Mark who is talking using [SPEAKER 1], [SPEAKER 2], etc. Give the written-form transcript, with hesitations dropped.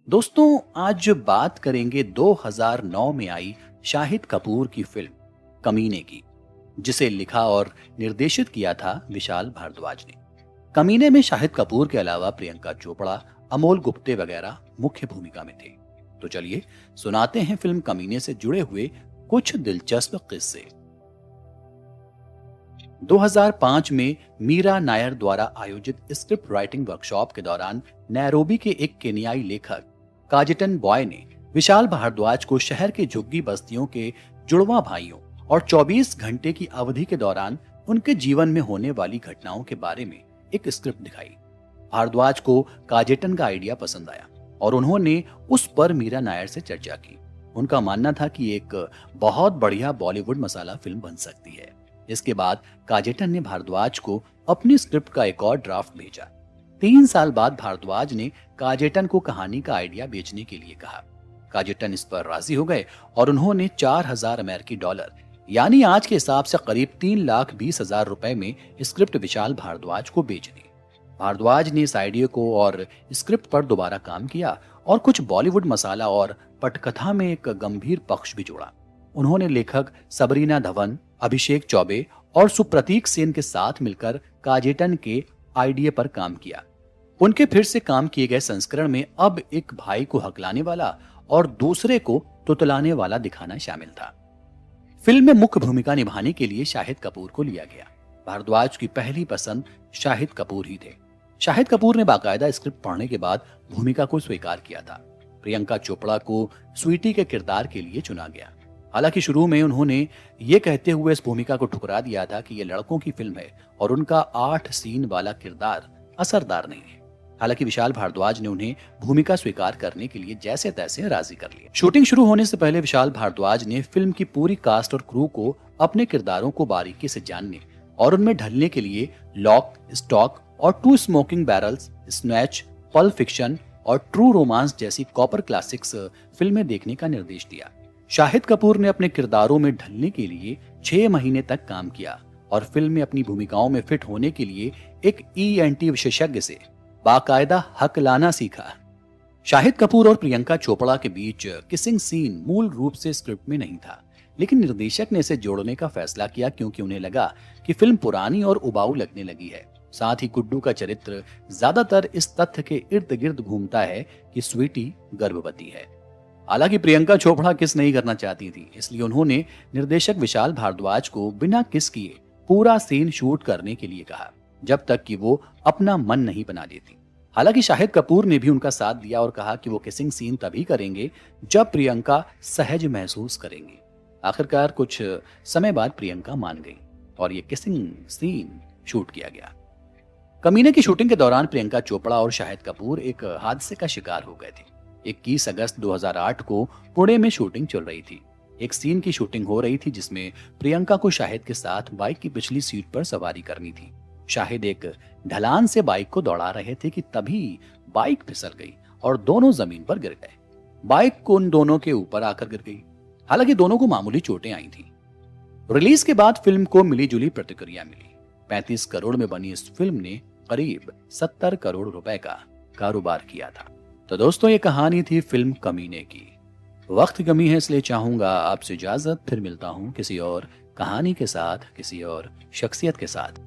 [SPEAKER 1] दोस्तों, आज बात करेंगे 2009 में आई शाहिद कपूर की फिल्म कमीने की, जिसे लिखा और निर्देशित किया था विशाल भारद्वाज ने। कमीने में शाहिद कपूर के अलावा प्रियंका चोपड़ा, अमोल गुप्ते वगैरह मुख्य भूमिका में थे। तो चलिए सुनाते हैं फिल्म कमीने से जुड़े हुए कुछ दिलचस्प किस्से। 2005 में मीरा नायर द्वारा आयोजित स्क्रिप्ट राइटिंग वर्कशॉप के दौरान नैरोबी के एक केन्याई लेखक काजिटन बॉय ने विशाल भारद्वाज को शहर के झुग्गी बस्तियों के जुड़वा भाइयों और 24 घंटे की अवधि के दौरान उनके जीवन में होने वाली घटनाओं के बारे में एक स्क्रिप्ट दिखाई। भारद्वाज को काजेटन का आइडिया पसंद आया और उन्होंने उस पर मीरा नायर से चर्चा की। उनका मानना था कि एक बहुत बढ़िया बॉलीवुड मसाला फिल्म बन सकती है। इसके बाद काजेटन ने भारद्वाज को अपनी स्क्रिप्ट का एक और ड्राफ्ट भेजा। 3 साल बाद भारद्वाज ने काजेटन को कहानी का आइडिया बेचने के लिए कहा। काजेटन इस पर राजी हो गए और उन्होंने 4000 अमेरिकी डॉलर यानी आज के हिसाब से करीब 3,20,000 रुपए में स्क्रिप्ट विशाल भारद्वाज को बेच दी। भारद्वाज ने इस आइडिया को और स्क्रिप्ट पर दोबारा काम किया और कुछ बॉलीवुड मसाला और पटकथा में एक गंभीर पक्ष भी जोड़ा। उन्होंने लेखक सबरीना धवन, अभिषेक चौबे और सुप्रतीक सेन के साथ मिलकर काजेटन के आइडिया पर काम किया। उनके फिर से काम किए गए संस्करण में अब एक भाई को हकलाने वाला और दूसरे को तुतलाने वाला दिखाना शामिल था। फिल्म में मुख्य भूमिका निभाने के लिए शाहिद कपूर को लिया गया। भारद्वाज की पहली पसंद शाहिद कपूर ही थे। शाहिद कपूर ने बाकायदा स्क्रिप्ट पढ़ने के बाद भूमिका को स्वीकार किया था। प्रियंका चोपड़ा को स्वीटी के किरदार के लिए चुना गया। हालांकि शुरू में उन्होंने ये कहते हुए इस भूमिका को ठुकरा दिया था कि ये लड़कों की फिल्म है और उनका 8 सीन वाला किरदार असरदार नहीं है। हालांकि विशाल भारद्वाज ने उन्हें भूमिका स्वीकार करने के लिए जैसे तैसे राजी कर लिया। शूटिंग शुरू होने से पहले विशाल भारद्वाज ने फिल्म की पूरी कास्ट और क्रू को अपने किरदारों को बारीकी से जानने और उनमें ढलने के लिए लॉक, स्टॉक और 2 smoking barrels, snatch, pulp fiction और ट्रू रोमांस जैसी कॉपर क्लासिक्स फिल्में देखने का निर्देश दिया। शाहिद कपूर ने अपने किरदारों में ढलने के लिए 6 महीने तक काम किया और फिल्म में अपनी भूमिकाओं में फिट होने के लिए एक ENT विशेषज्ञ से बाकायदा हकलाना सीखा। शाहिद कपूर और प्रियंका चोपड़ा के बीच किसिंग सीन मूल रूप से स्क्रिप्ट में नहीं था, लेकिन निर्देशक ने इसे जोड़ने का फैसला किया क्योंकि उन्हें लगा कि फिल्म पुरानी और उबाऊ लगने लगी है। साथ ही गुड्डू का चरित्र ज्यादातर इस तथ्य के इर्द गिर्द घूमता है कि स्वीटी गर्भवती है। हालांकि प्रियंका चोपड़ा किस नहीं करना चाहती थी, इसलिए उन्होंने निर्देशक विशाल भारद्वाज को बिना किस किए पूरा सीन शूट करने के लिए कहा, जब तक कि वो अपना मन नहीं बना देती। हालांकि शाहिद कपूर ने भी उनका साथ दिया और कहा कि वो किसिंग सीन तभी करेंगे जब प्रियंका सहज महसूस करेंगी। आखिरकार कुछ समय बाद प्रियंका मान गई और ये किसिंग सीन शूट किया गया। कमीने की शूटिंग के दौरान प्रियंका चोपड़ा और शाहिद कपूर एक हादसे का शिकार हो गए थे। 21 अगस्त 2008 को पुणे में शूटिंग चल रही थी। एक सीन की शूटिंग हो रही थी जिसमें प्रियंका को शाहिद के साथ बाइक की पिछली सीट पर सवारी करनी थी। शाहिद एक ढलान से बाइक को दौड़ा रहे थे कि तभी बाइक फिसल गई और दोनों जमीन पर गिर गए। बाइक उन दोनों के ऊपर आकर गिर गई। हालांकि दोनों को मामूली चोटें आई थी। रिलीज के बाद फिल्म को मिली जुली प्रतिक्रिया मिली। 35 करोड़ में बनी इस फिल्म ने करीब 70 करोड़ रुपए का कारोबार किया था। तो दोस्तों, ये कहानी थी फिल्म कमीने की। वक्त की कमी है इसलिए चाहूंगा आपसे इजाजत। फिर मिलता हूं किसी और कहानी के साथ, किसी और शख्सियत के साथ।